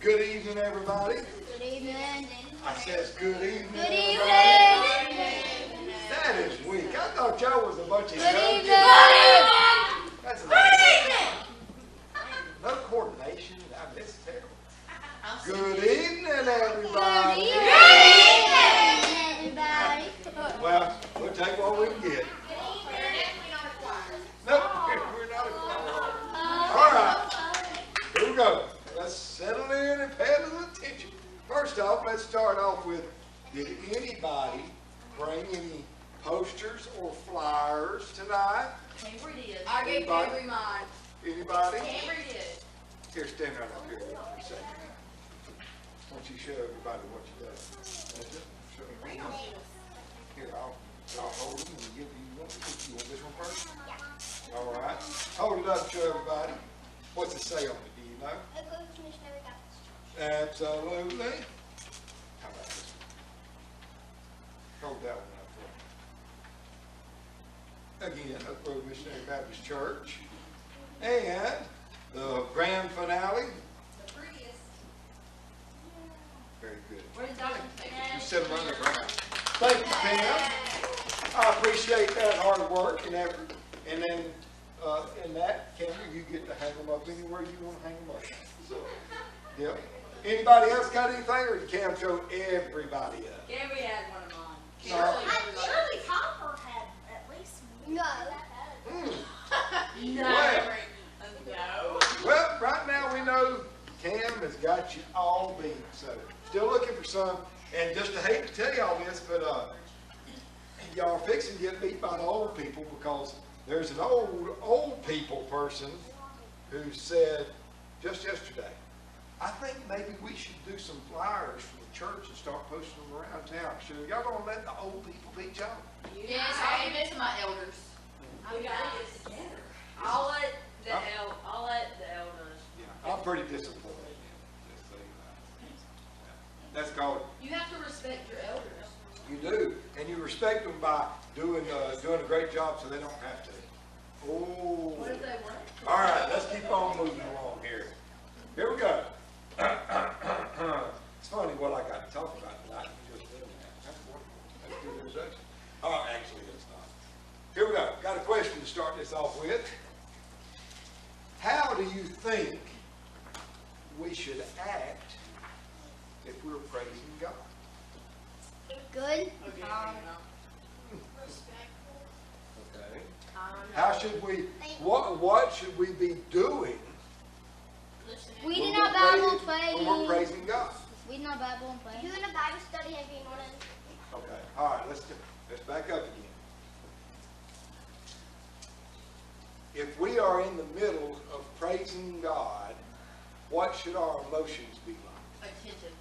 Good evening, everybody. Good evening. I says good evening. Good evening. That is weak. I thought y'all was a bunch of Good young evening. kids. That's no coordination. I mean, it's terrible. Good evening, everybody. Good evening, everybody. Well, we'll take what we can get. Nope, we're not a choir. All right, here we go. Let's settle in and pay a little attention. First off, let's start off with, did anybody bring any posters or flyers tonight? Camry did. I gave Camry mine. Anybody? Camry did. Here, stand right up here for a second. Why don't you show everybody what you done? Show me. Here, I'll hold them and give you one. You want this one first? Yeah. All right. Hold it up to everybody. What's it say on it? Do you know? Absolutely. How about this one? Hold that one up for me. Again, Oak Grove Missionary Baptist Church. And the grand finale. The prettiest. Very good. Where did Dr. You sit them on the ground. Thank you, Pam. I appreciate that hard work and effort. And then in that, Cameron, you get to hang them up anywhere you want to hang them up. So, yeah. Anybody else got anything, or did Cam show everybody up? Camry had one of mine. Shirley Copper had at least one. No. Well, right now we know Cam has got you all beat. So, still looking for some. And just to hate to tell y'all this, but y'all are fixing to get beat by the old people, because there's an old people person who said just yesterday, I think maybe we should do some flyers for the church and start posting them around town. So y'all gonna let the old people beat y'all? Yes, I ain't missing my elders. We got to get together. I'll let the elders. Yeah, I'm pretty disappointed. Just so you know. That's called. You have to respect your elders. You do, and you respect them by doing a great job, so they don't have to. Oh. What if they weren't? All right, let's keep on moving along here. Here we go. It's funny what I got to talk about tonight. You just did that. That's wonderful. That's good introduction. Oh, actually, it's not. Here we go. Got a question to start this off with. How do you think we should act if we're praising God? Good. Okay. How should we? What should we be doing? Reading our Bible and when we're praying. praising God? Reading our Bible and praying. Doing a Bible study every morning. Okay. All right. Let's back up again. If we are in the middle of praising God, what should our emotions be like? Attention.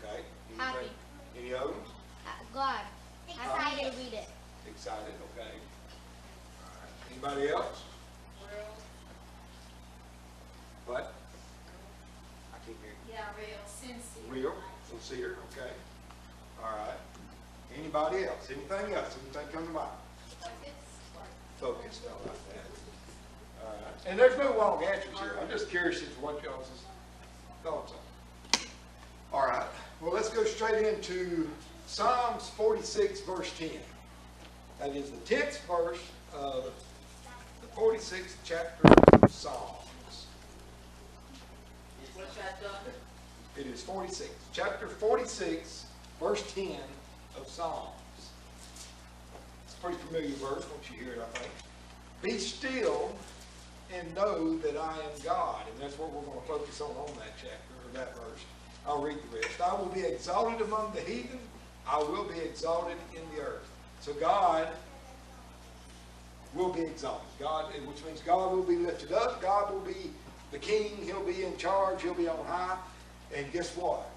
Okay. Happy. Any others? Glad. Excited to read it. Excited. Okay. All right. Anybody else? What? I can't hear you. Yeah, real. Sincere. Real, sincere, okay. All right. Anybody else? Anything else? Anything come to mind? Focused, I like that. All right. And there's no wrong answers here. I'm just curious as to what y'all's thoughts are. All right. Well, let's go straight into Psalms 46, verse 10. That is the 10th verse of the 46th chapter of Psalms. What chapter? It is 46. Chapter 46, verse 10 of Psalms. It's a pretty familiar verse once you hear it, I think. Be still and know that I am God. And that's what we're going to focus on that chapter, or that verse. I'll read the rest. I will be exalted among the heathen. I will be exalted in the earth. So God will be exalted. God, which means God will be lifted up. God will be the king. He'll be in charge. He'll be on high. And guess what?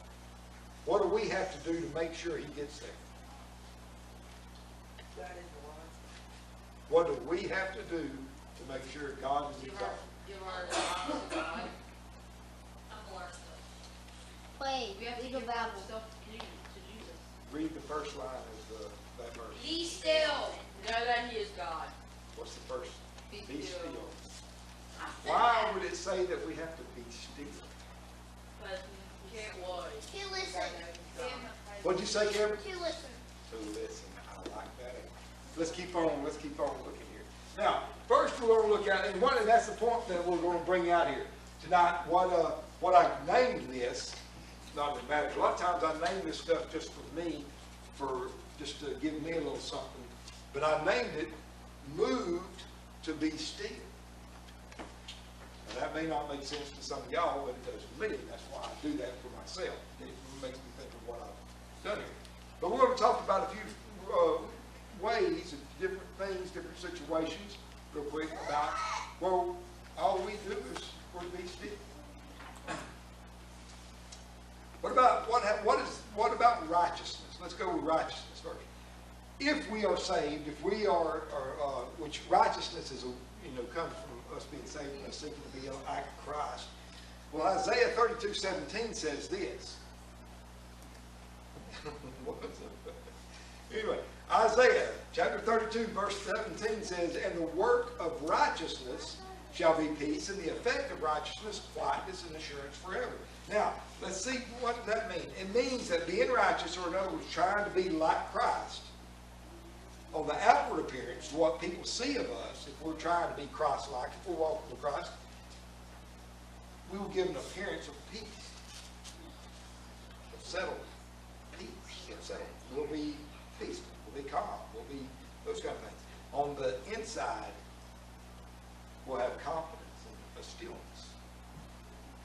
What do we have to do to make sure he gets there? What do we have to do to make sure God is exalted? Give our lives to God. I'm the worst. Pray. We have to Read the give our Bible. stuff to Jesus. Read the first line of that verse. Be still. Know that he is God. What's the first? Be Be still. still. Why would it say that we have to be still? But say, Cameron? To listen. To listen. I like that. Let's keep on looking here. Now, first we're going to look at, and that's the point that we're going to bring out here tonight. What I named this, not that it matters. A lot of times I name this stuff just for me, just to give me a little something. But I named it Moved to Be Still. Now, that may not make sense to some of y'all, but it does to me. That's why I do that for myself. It makes me think of what I've done here. But we're going to talk about a few ways, and different things, different situations, real quick, about where all we do is we're to be still. What about righteousness? Let's go with righteousness first. If we are saved, if we are, which righteousness is, comes from us being saved and us seeking to be like Christ. Well, Isaiah 32:17 says this. Anyway, Isaiah chapter 32 verse 17 says, "And the work of righteousness shall be peace, and the effect of righteousness quietness and assurance forever." Now, let's see, what does that mean? It means that being righteous, or in other words, trying to be like Christ, on the outward appearance, what people see of us, if we're trying to be Christ-like, if we're walking with Christ, we will give an appearance of peace, of settled peace, of settled. We'll be peaceful, we'll be calm, we'll be those kind of things. On the inside, we'll have confidence and a stillness.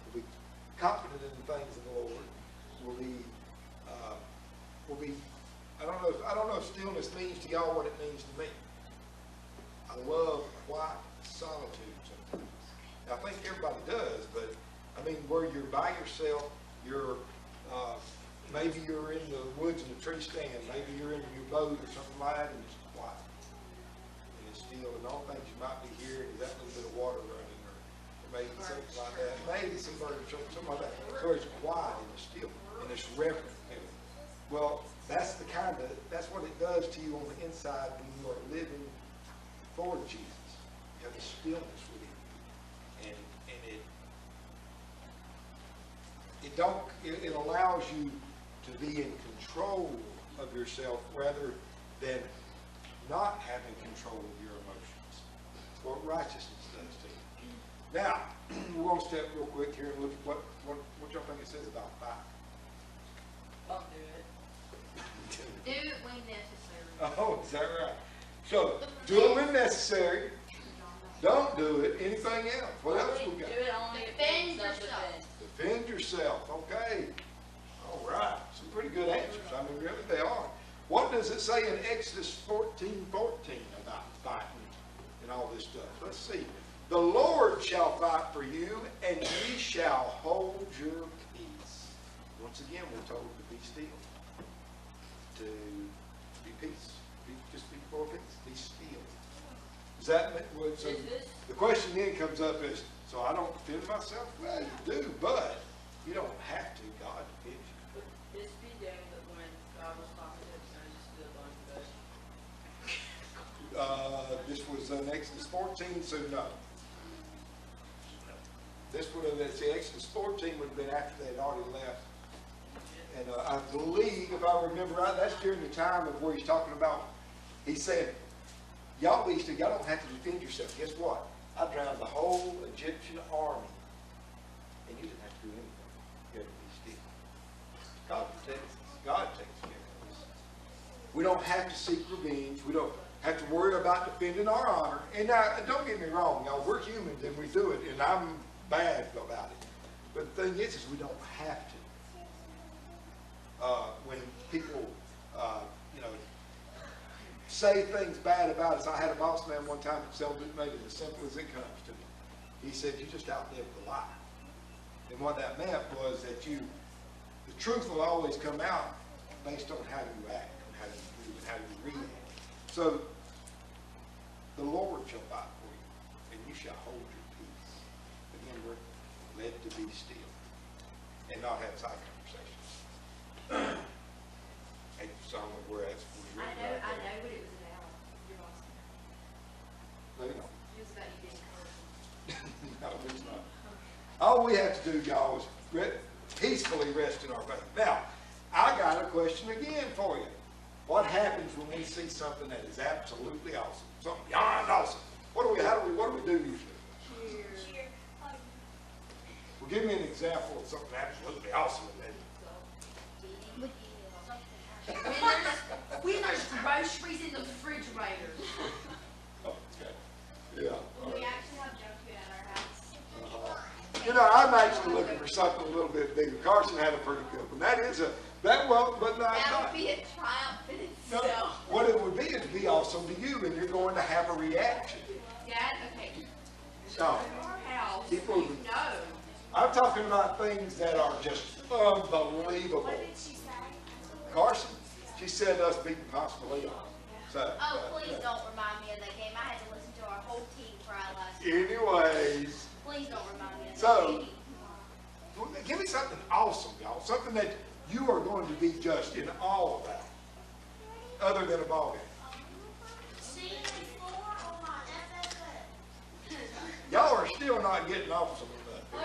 We'll be confident in the things of the Lord. We'll be I don't know if stillness means to y'all what it means to me. I love quiet solitude sometimes. I think everybody does, but I mean, where you're by yourself, maybe you're in the woods in a tree stand, maybe you're in your boat or something like that, and it's quiet. And it's still, and all things you might be hearing is that little bit of water running, or maybe something like that. Maybe some birds, something like that. So it's quiet and it's still, and it's reverent. Well, that's what it does to you on the inside when you are living for Jesus. You have a stillness within you. And it allows you to be in control of yourself rather than not having control of your emotions. That's what righteousness does to you. Now, we're going to step real quick here and look at what y'all think it says about fight. Don't do it. Do it when necessary. Oh, is that right? So, do it when necessary. Don't do it. Anything else? What else we got? Do it only if Defend it's yourself. Defend yourself. Okay. All right. Some pretty good answers. I mean, really, they are. What does it say in Exodus 14:14 about fighting and all this stuff? Let's see. "The Lord shall fight for you, and ye shall hold your peace." Once again, we're told to be still. To be peace. Just be for peace. Be still. Does that make what? So the question then comes up is, so I don't defend myself? Well, you do, but you don't have to. God defends you. This be doing that when God was talking to his son, just This was in Exodus 14, so no. This would have been, see, Exodus 14 would have been after they had already left. And I believe, if I remember right, that's during the time of where he's talking about, he said, y'all be still, y'all don't have to defend yourself. Guess what? I drowned the whole Egyptian army. And you didn't have to do anything. You had to be still. God protects us. God takes care of us. We don't have to seek revenge. We don't have to worry about defending our honor. And now, don't get me wrong, y'all, we're humans and we do it, and I'm bad about it. But the thing is we don't have to. When people, say things bad about us. I had a boss man one time that made it as simple as it comes to me. He said, you just outlived the lie. And what that meant was that the truth will always come out based on how you act, and how you do, and how you react. So, the Lord shall fight for you, and you shall hold your peace. Again, we're led to be still and not have side conversations. And so where that's I know, but it was an hour. You're awesome. no, you know. It was about you being No, it's not. All we have to do, y'all, is peacefully rest in our faith. Now, I got a question again for you. What happens when we see something that is absolutely awesome? Something beyond awesome. What do we do usually? Cheer. Well, give me an example of something absolutely awesome. When there's groceries in the refrigerator. Okay. Yeah. We actually have junk food at our house. You know, I'm actually looking for something a little bit bigger. Carson had a pretty good one. But not. That would be a triumph in No, itself. what it would be is be awesome to you, and you're going to have a reaction. Dad, okay. No, Our house, keep you moving. know. I'm talking about things that are just unbelievable. What did she say? Carson, she said us beating Costa Leon. So, Oh, please don't remind me of that game. I had to listen to our whole team cry last night. anyways, Please don't remind me of that So- game. give me something awesome, y'all. Something that you are going to be just in awe about, other than a ball game. C4 on my FFF. Y'all are still not getting awesome enough.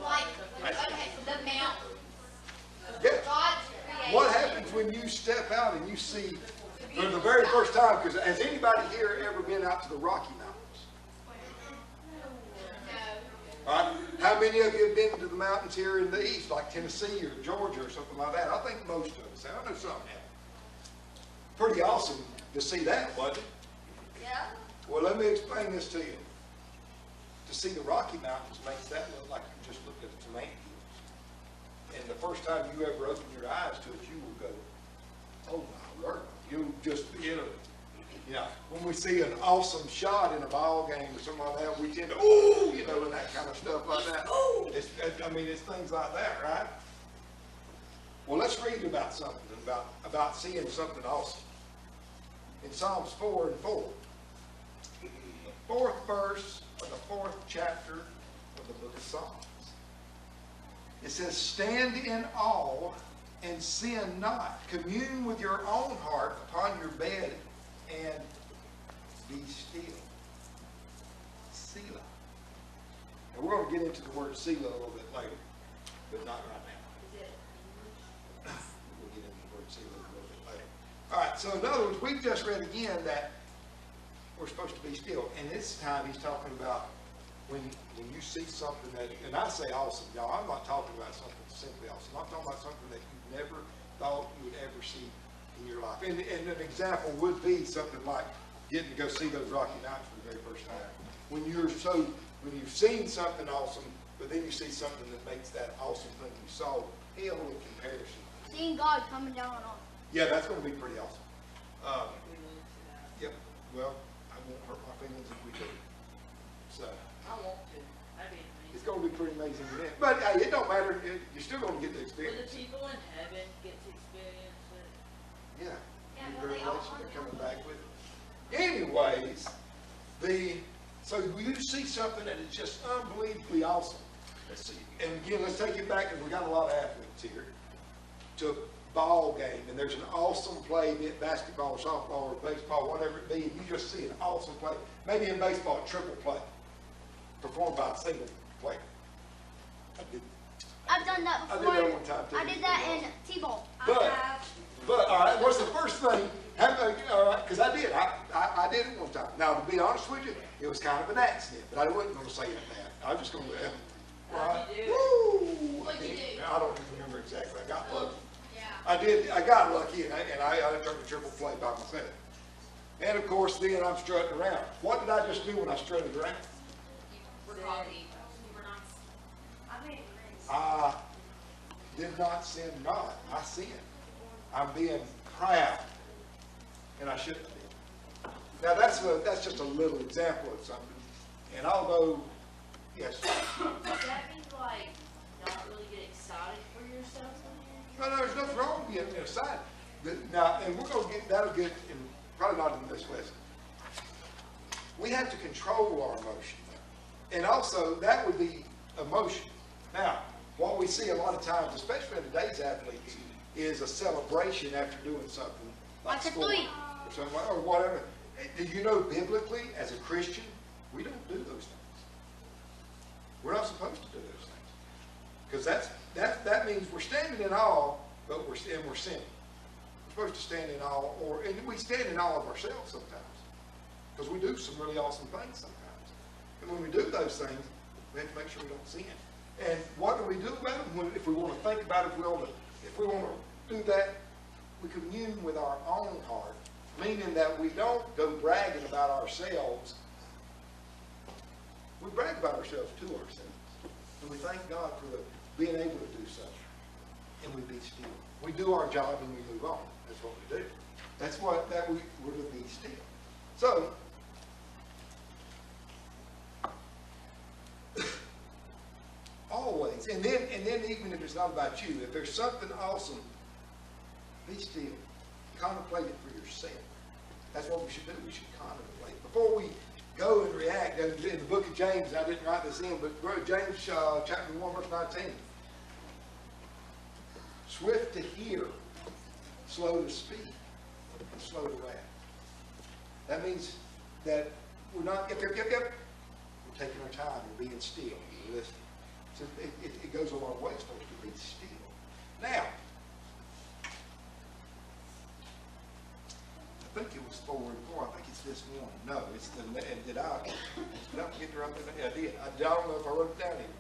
Like, okay, the mountain. Yeah. God's creation. What happens when you step out and you see for the very first time, because has anybody here ever been out to the Rocky Mountains? No. All right? How many of you have been to the mountains here in the east, like Tennessee or Georgia or something like that? I think most of us have. I know some have. Pretty awesome to see that, wasn't it? Yeah? Well, let me explain this to you. To see the Rocky Mountains makes that look like you just looked at the tomato hills. And the first time you ever open your eyes to it, you will go, oh my word. You'll just, when we see an awesome shot in a ball game or something like that, we tend to, ooh, and that kind of stuff like that. Ooh. It's things like that, right? Well, let's read about something, about seeing something awesome. In Psalms 4 and 4. The fourth verse of the fourth chapter of the book of Psalms. It says, stand in awe and sin not. Commune with your own heart upon your bed and be still. Selah. And we're going to get into the word Selah a little bit later, but not right now. We'll get into the word Selah a little bit later. All right, so in other words, we've just read again that we're supposed to be still. And this time he's talking about when you see something that, and I say awesome, y'all, I'm not talking about something simply awesome. I'm talking about something that you never thought you would ever see in your life. And an example would be something like getting to go see those Rocky Mountains for the very first time. When you've seen something awesome, but then you see something that makes that awesome thing you saw pale in comparison. Seeing God coming down on us. Yeah, that's going to be pretty awesome. Yep. Well, I won't hurt my feelings if we do. So I want to. That'd be amazing. it's going to be pretty amazing event. But it don't matter. You're still going to get the Will the experience. people in heaven get to experience it? Yeah. Yeah, New but they all revelation, want they're coming it. back with it. Anyways, so you see something that is just unbelievably awesome. Let's see. And again, let's take it back, because we got a lot of athletes here, to a ball game, and there's an awesome play, be it basketball, softball, or baseball, whatever it be, and you just see an awesome play. Maybe in baseball, a triple play, performed by a single player. I've done that I did before. that one time too. I did that in T-ball. But all right, what's the first thing? All right, because I did. I did it one time. Now, to be honest with you, it was kind of an accident, but I wasn't going to say it that. I was just going to. How'd you do it? Woo! What'd you do? I don't even remember exactly. I got lucky. Yeah. I got lucky, and I turned a triple play by myself. And of course, then I'm strutting around. What did I just do when I strutted around? We're coffee. I made a I did not sin not. I sinned. I'm being proud, and I shouldn't be. Now that's just a little example of something. And although, yes, Does that mean like not really get excited for yourself? no, there's nothing wrong with getting excited. Now, and we're going to that'll get in, probably not in this lesson. We have to control our emotion, and also that would be emotion. Now, what we see a lot of times, especially in today's athletes, is a celebration after doing something like Like a scoring three. or something or whatever. Do you know biblically, as a Christian, we don't do those things. We're not supposed to do those things, because that means we're standing standing in awe, but we're sinning. We're supposed to stand in awe, and we stand in awe of ourselves sometimes, because we do some really awesome things sometimes. And when we do those things, we have to make sure we don't sin. And what do we do about them? If we want to think about it, if we want to do that, we commune with our own heart, meaning that we don't go bragging about ourselves. We brag about ourselves to ourselves. And we thank God for being able to do so. And we be still. We do our job and we move on. That's what we do. That's what we're to be still. So, always, and then even if it's not about you, if there's something awesome, be still. Contemplate it for yourself. That's what we should do. We should contemplate. Before we go and react, in the book of James, I didn't write this in, but James chapter 1, verse 19. Swift to hear, slow to speak, and slow to wrath. That means that we're not, yep. We're taking our time, we're being still, we're listening. So it goes a long way for us to be still. Now, I think it was 4 and 4. I think it's this one. No, it's the, did I forget to write that? Yeah, I did. I don't know if I wrote it down here.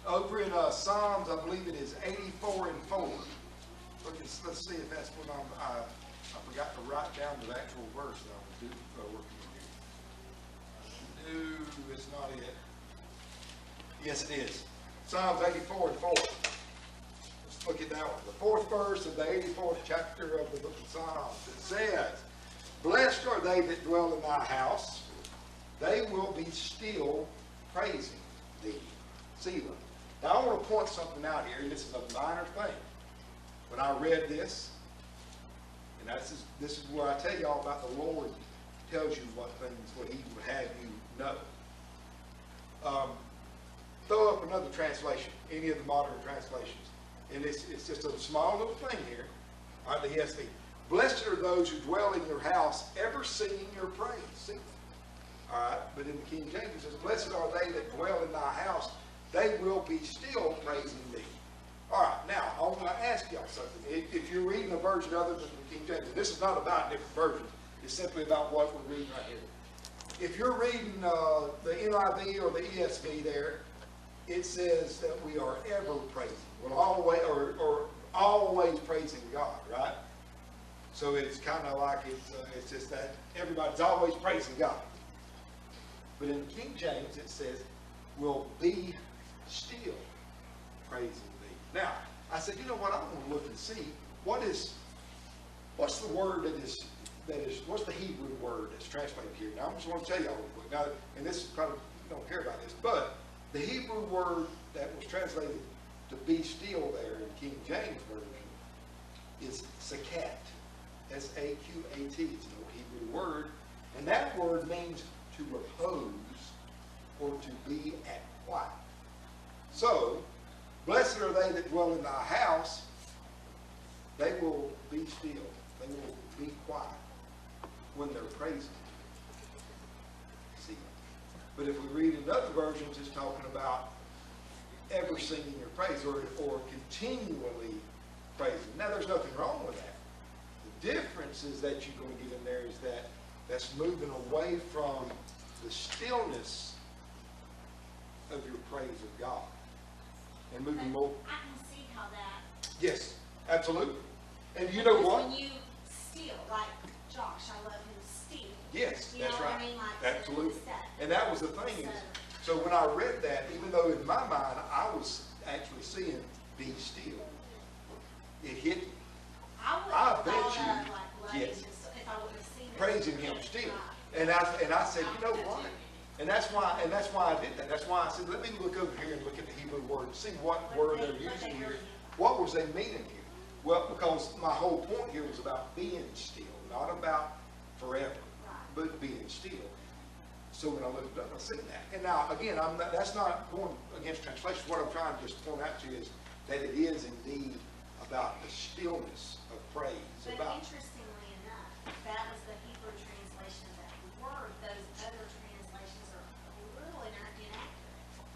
Over in Psalms, I believe it is 84 and 4. Let's see if that's what I forgot to write down the actual verse that I was working here. No, it's not it. Yes, it is. Psalms 84 and 4. Let's look at that one. The 4th verse of the 84th chapter of the book of Psalms. It says, blessed are they that dwell in thy house. They will be still praising thee. Selah. Now I want to point something out here, and this is a minor thing. When I read this, and this is where I tell you all about the Lord tells you what he would have you know. Throw up another translation, any of the modern translations. And it's just a small little thing here. All right, the ESV. Blessed are those who dwell in your house, ever singing your praise. Sing. All right, but in the King James it says, blessed are they that dwell in thy house, they will be still praising thee. All right, now, I want to ask y'all something. If you're reading a version other than the King James, and this is not about different versions, it's simply about what we're reading right here. If you're reading the NIV or the ESV there, it says that we are ever praising. Well, always, or always praising God, right? So it's kind of like it's just that everybody's always praising God. But in King James it says, will be still praising thee. Now, I said, you know what, I want to look and see what's the word what's the Hebrew word that's translated here. Now, I just want to tell you all real quick. Now, and this is probably, you don't care about this, but the Hebrew word that was translated to be still there in King James Version is sakat. S-A-Q-A-T. It's an old Hebrew word. And that word means to repose or to be at quiet. So, blessed are they that dwell in thy house. They will be still. They will be quiet when they're praising. See? But if we read in other versions, it's talking about ever singing your praise or continually praising. Now, there's nothing wrong with that. The difference is that you're going to get in there is that's moving away from the stillness of your praise of God and moving more. I can see how that. Yes, absolutely. And you know what? When you steal, like Josh, I love him steal. Yes, You that's know what right. I mean? Like Absolutely. set. And that was the thing is, so when I read that, even though in my mind I was actually seeing be still, it hit me. I bet you, yes, if I would have seen it. praising him still. And I said, you know what? And that's why I did that. That's why I said, let me look over here and look at the Hebrew word and see what word they're using here. What was they meaning here? Well, because my whole point here was about being still, not about forever, but being still. So when I looked it up, I seen that. And now, again, that's not going against translation. What I'm trying to just point out to you is that it is indeed about the stillness of praise. But interestingly enough, that was the Hebrew translation of that word. Those other translations are a little inaccurate.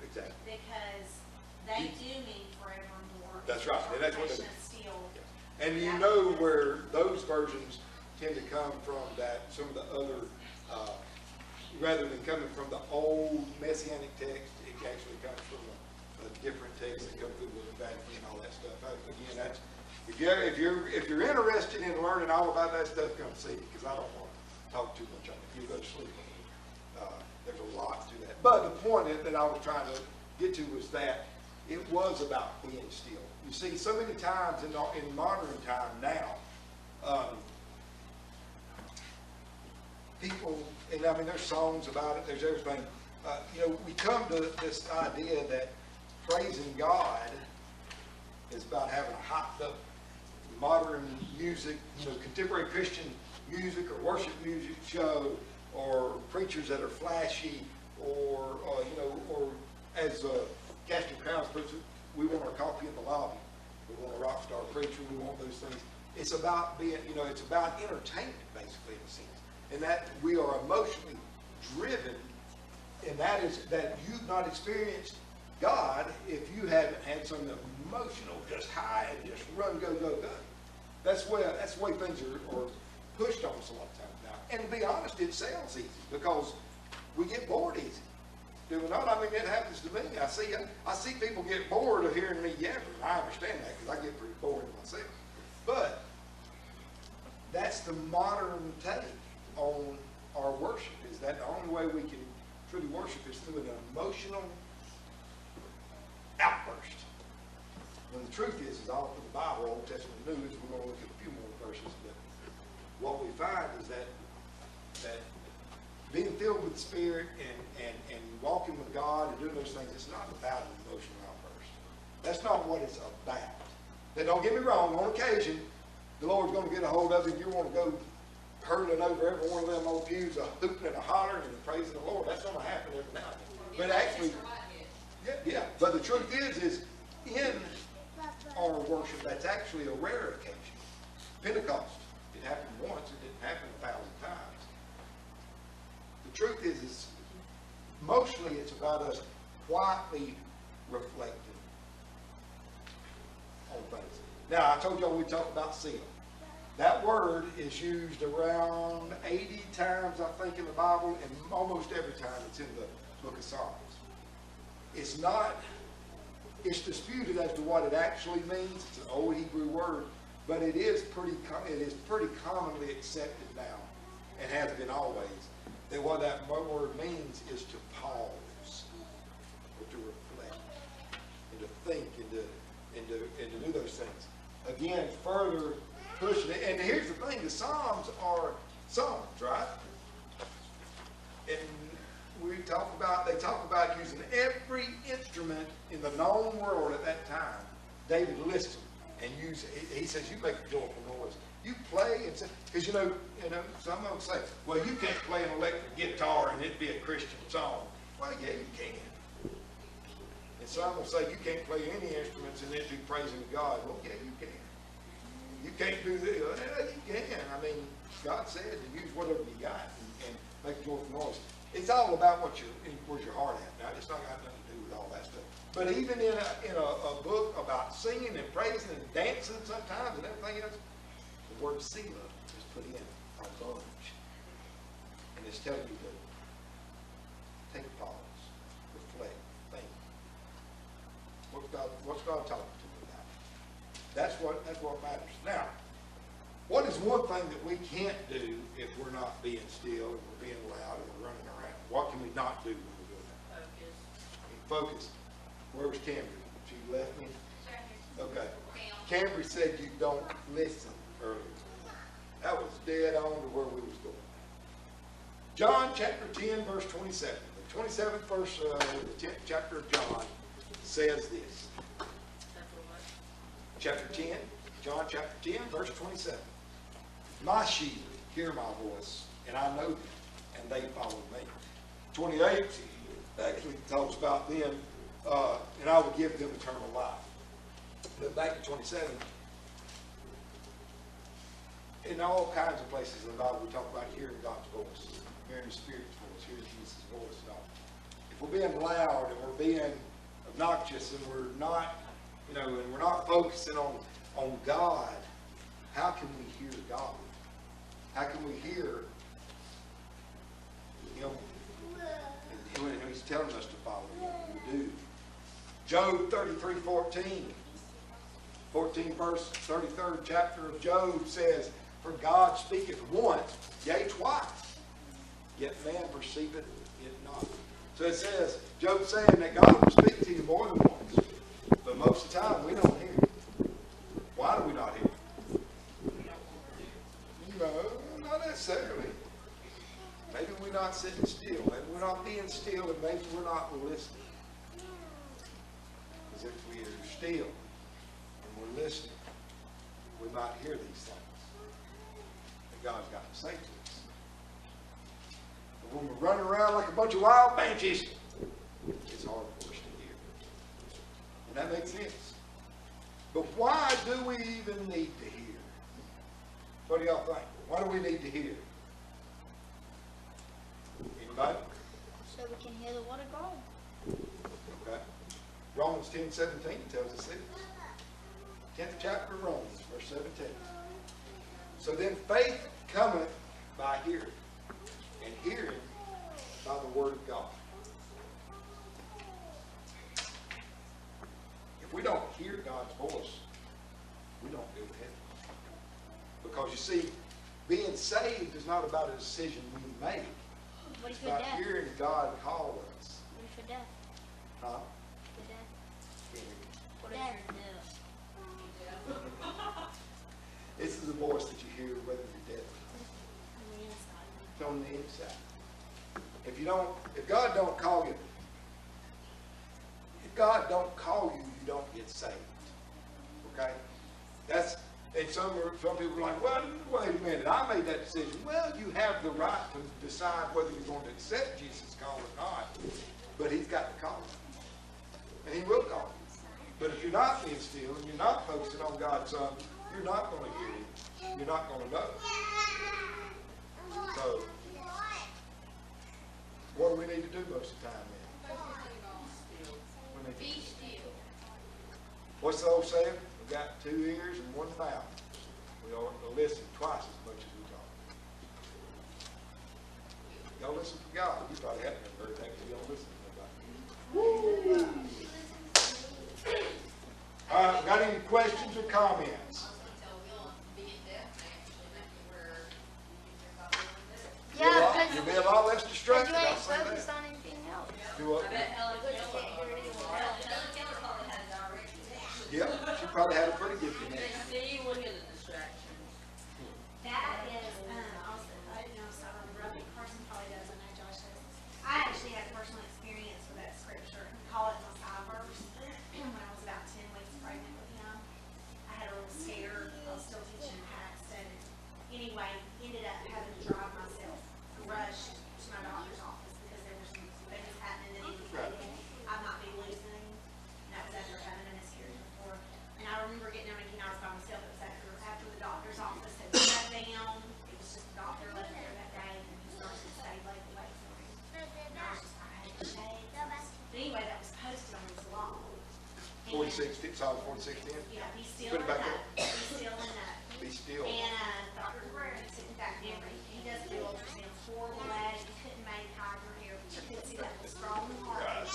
Exactly. Because they do mean forevermore, That's right. And that's what they- Translation of still. And you know where those versions tend to come from, that some of the other, rather than coming from the old Messianic text, it actually comes from a different text that comes through with the Vatican and all that stuff. Again, that's, if you're interested in learning all about that stuff, come see me, because I don't want to talk too much on it. You go to sleep on it. There's a lot to that. But the point that I was trying to get to was that it was about being still. You see, so many times in modern time now, people, and I mean, there's songs about it, there's everything. We come to this idea that praising God is about having a hopped up modern music, contemporary Christian music or worship music show, or preachers that are flashy, or as Casting Crowns puts it, we want our coffee in the lobby. We want a rock star preacher. We want those things. It's about being, it's about entertainment, basically, in a sense. And that we are emotionally driven, and that is that you've not experienced God if you haven't had some emotional, just high and just run, go, go, go. That's the way things are pushed on us a lot of times now. And to be honest, it sounds easy because we get bored easy. Do we not? I mean, it happens to me. I see people get bored of hearing me yabber. I understand that because I get pretty bored myself. But that's the modern take on our worship, is that the only way we can truly worship is through an emotional outburst. When the truth is all through the Bible, Old Testament and New, we're going to look at a few more verses, but what we find is that being filled with the Spirit and walking with God and doing those things, it's not about an emotional outburst. That's not what it's about. Now, don't get me wrong, on occasion, the Lord's going to get a hold of you and you want to go hurling over every one of them old pews, hooting and hollering and praising the Lord. That's going to happen every now and then. But actually, yeah. But the truth is in our worship, that's actually a rare occasion. Pentecost, it happened once, it didn't happen 1,000 times. The truth is mostly it's about us quietly reflecting on things. Now, I told y'all we talked about seal. That word is used around 80 times, I think, in the Bible, and almost every time it's in the book of Psalms. It's disputed as to what it actually means. It's an old Hebrew word, but it is pretty commonly accepted now, and has been always, that what that word means is to pause, or to reflect, and to think, and to do those things. Again, further pushing it. And here's the thing, the Psalms are songs, right? And they talk about using every instrument in the known world at that time. David lists them and he says, you make a joyful noise. You play, and because some of them say, well, you can't play an electric guitar and it'd be a Christian song. Well, yeah, you can. And some will say you can't play any instruments and it'd be praising God. Well, yeah, you can. You can't do this. Well, you can. I mean, God said to use whatever you got and make a joyful noise. It's all about where's your heart at. Now, it's not got nothing to do with all that stuff. But even in a book about singing and praising and dancing sometimes and everything else, the word Selah is put in a bunch. And it's telling you to take a pause, reflect, think. What's God talking to you about? That's what matters. Now, what is one thing that we can't do if we're not being still and we're being loud and we're running around? What can we not do when we're doing that? Focus. Where was Cambry? She left me? Okay. Cambry said you don't listen earlier. That was dead on to where we was going. John chapter 10, verse 27. The 27th verse of the 10th chapter of John says this. Chapter 10, John chapter 10, verse 27. My sheep hear my voice, and I know them, and they follow me. 28 actually talks about them, and I will give them eternal life. But back to 27, in all kinds of places in the Bible, we talk about hearing God's voice, hearing the Spirit's voice, hearing Jesus' voice. And all. If we're being loud and we're being obnoxious and we're not you know, and we're not focusing on God, how can we hear God? How can we hear Him when He's telling us to follow Him? We do. Job 33:14. 14th verse, 33rd chapter of Job says, "For God speaketh once, yea, twice, yet man perceiveth it not." So it says, Job saying that God will speak to you more than once, but most of the time we don't hear it. Why do we not hear it? No, not necessarily. Maybe we're not sitting still. Maybe we're not being still, and maybe we're not listening. Because if we are still and we're listening, we might hear these things that God's got to say to us. But when we're running around like a bunch of wild banshees, it's hard for us to hear. And that makes sense. But why do we even need to hear? What do y'all think? Why do we need to hear? Anybody? So we can hear the word of God. Okay. Romans 10:17 tells us this. 10th chapter of Romans, verse 17. So then faith cometh by hearing, and hearing by the word of God. If we don't hear God's voice, we don't go to heaven. Because you see, being saved is not about a decision we make. What It's if you're about deaf? hearing God call us. What if you're deaf? Huh? You're deaf. What if Deaf. you're deaf? This is the voice that you hear whether you're deaf. It's on the inside. If God don't call you, you don't get saved. Okay? And some people are like, well, wait a minute, I made that decision. Well, you have the right to decide whether you're going to accept Jesus' call or not. But He's got to call you. And He will call you. But if you're not being still and you're not focusing on God's Son, you're not going to hear Him. You're not going to know. So, what do we need to do most of the time then? We need to- Be still. What's the old saying? We've got 2 ears and 1 mouth. We ought to listen twice as much as we talk. Y'all listen for God. You probably haven't been very thankful you don't listen to nobody. All right, got any questions or comments? I was gonna tell Will, being deaf may actually make you where you can hear God a little bit. Yeah, You'll be a lot less because distracted. you ain't I'll say focused that. on anything else. Do what? I bet Helen Keller probably had direct attention. Yeah, she probably had a pretty good You connection. can see, look at the distraction. That is, also, I don't know, so Brother Carson probably does, I know Josh does. I actually had personal experience with that scripture. We call it my side verse. When I was about 10 weeks pregnant with him, I had a little scare. I was still teaching Paxton. Anyway, ended up having to drive myself, rush to my doctor's office because there were some things happening that indicated I might be losing. And that was after having a miscarriage before. And I remember getting on again, I was by myself. It was after the doctor's office had shut down. It was just the doctor left there that day, and his nurse had stayed late to wait for him. And I had to shave. But anyway, that was posted on his wall. And- 46, Psalm 46:10. Yeah, be still Put it and back know. up. Be still and know. Be still. And Dr. Brewer is sitting back every, he does do ultrasounds for the lad, he couldn't make higher hair, but you could see that was strong heart.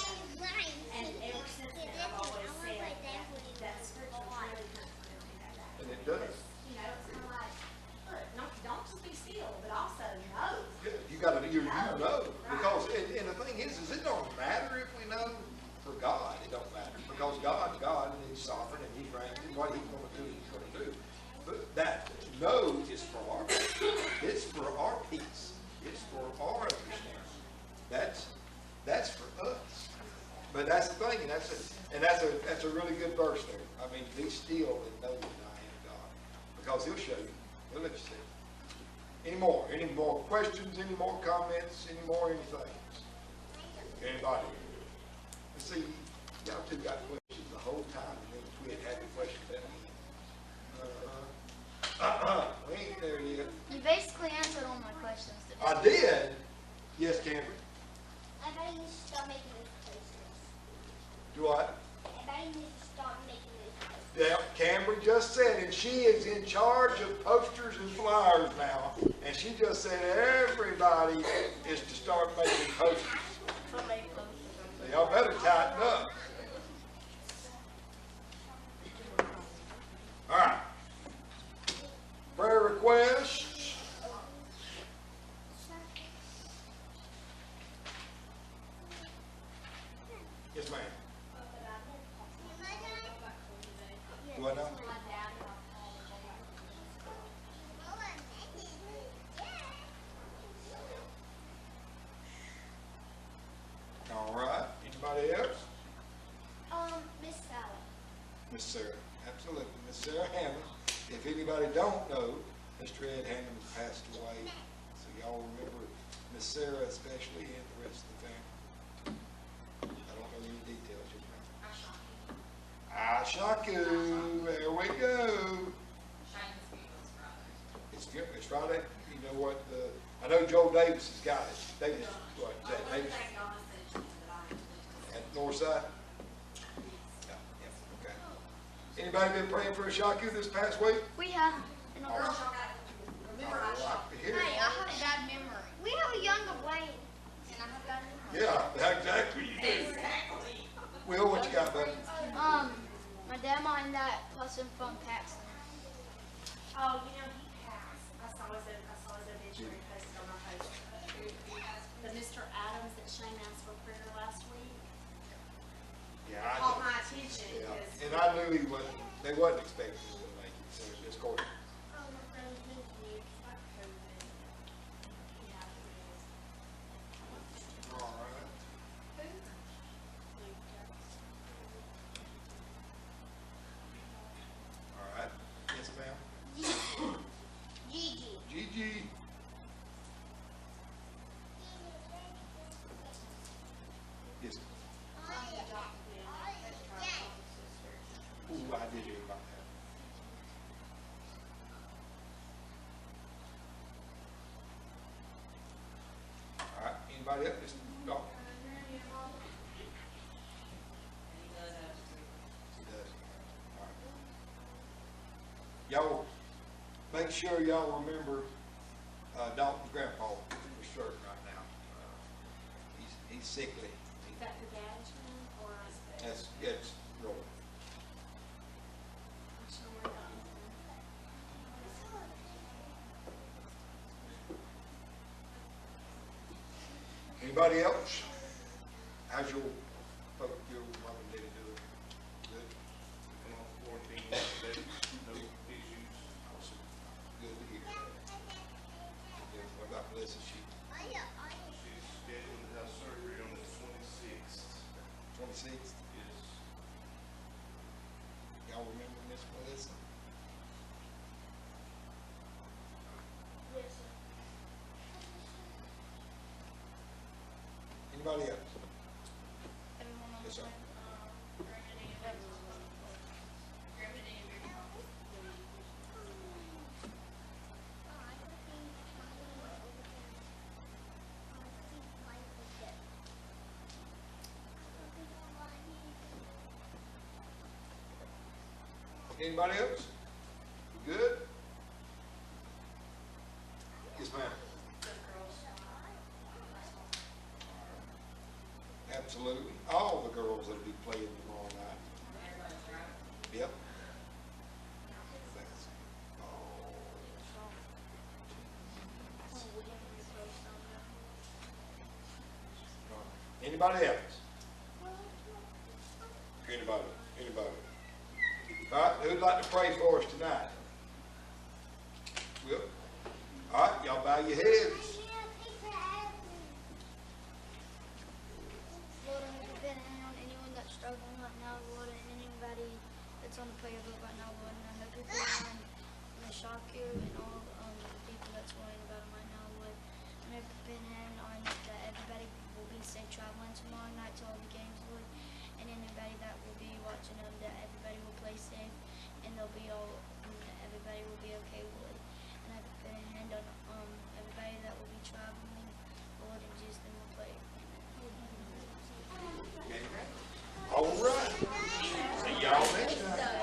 And ever since then, I've always said that scripture really comforted me that day. And it does. You know, it's kind of like, look, don't just be still, but also know. Yeah, you gotta, you know, because, and the thing is it don't matter if we know for God, it don't matter, because God's God, and He's sovereign, and He reigns, and what He's gonna do, He's gonna do. But that know is for our, it's for our peace, it's for our understanding. That's for us. But that's the thing, and that's a really good verse there. I mean, be still and know that I am God, because He'll show you, He'll let you see. Any more questions, any more comments, any more anything? Anybody? Let's see, y'all two got questions the whole time, and then we had the questions at the end. We ain't there yet. You basically answered all my questions today. I did? Yes, Cameron. I bet you need to start making those posters. Do I? I bet you need to start Yeah, Camry just said, and she is in charge of posters and flyers now. And she just said everybody is to start making posters. So y'all better tighten up. All right. Prayer requests. Yes, ma'am. What now? All right. Anybody else? Miss Sally. Miss Sarah. Absolutely. Miss Sarah Hammond. If anybody don't know, Mr. Ed Hammond has passed away. So y'all remember Miss Sarah especially and the rest of the family. I don't know any details. You know. Ashaku. There we go. It's Friday. You know what? I know Joel Davis has got it. Davis, what is that? Davis? At Northside? Yeah, okay. Anybody been praying for Ashaku this past week? We have. I'd like to hear it. Hey, I have a bad memory. We have a younger Wayne, and I have bad memory. Yeah, exactly. Will, what you got, buddy? My dad and that person from Paxton. Oh, you know, he passed. I saw his obituary posted on my Facebook. The Mr. Adams that Shane asked for prayer last week Yeah, caught my attention yeah. because. And I knew they wasn't expecting him to make it, so it's just going. All right. All right. Yes, ma'am. Gigi. Gigi. Yes. Ooh, I did hear about that. All right. Anybody else? Just talk. He does. All right. Y'all, make sure y'all remember Dalton's grandpa for certain right now. He's sickly. Is that the Gadget or is it? That's rolling. Anybody else? How's your mom and daddy doing? Good? Come on, 14, no issues. Awesome. Good to hear. Good. What about Melissa? She She's scheduled to have surgery on the 26th. 26th? Yes. Y'all remember Miss Melissa? Yes, sir. Anybody else? Everyone on Yes, sir. Anybody else? Good? Yes, ma'am. Absolutely. All the girls that'll be playing tomorrow night. Yep. That's, Anybody else? Anybody? Anybody? All right, who'd like to pray for us tonight? Will? All right, y'all bow your heads. Lord, I have dependent on anyone that's struggling right now, Lord, and anybody that's on the prayer book right now, Lord, and I hope you put on the Shaku and all the people that's worrying about him right now, Lord. And I have dependent on that everybody will be safe traveling tomorrow night to all the games, Lord, and anybody that will be watching them, that everybody will play safe, and they'll be all, and everybody will be okay, Lord. And I have dependent on everybody that will be traveling, Lord, and Jesus' name will play. Amen. All right. See y'all next That's right.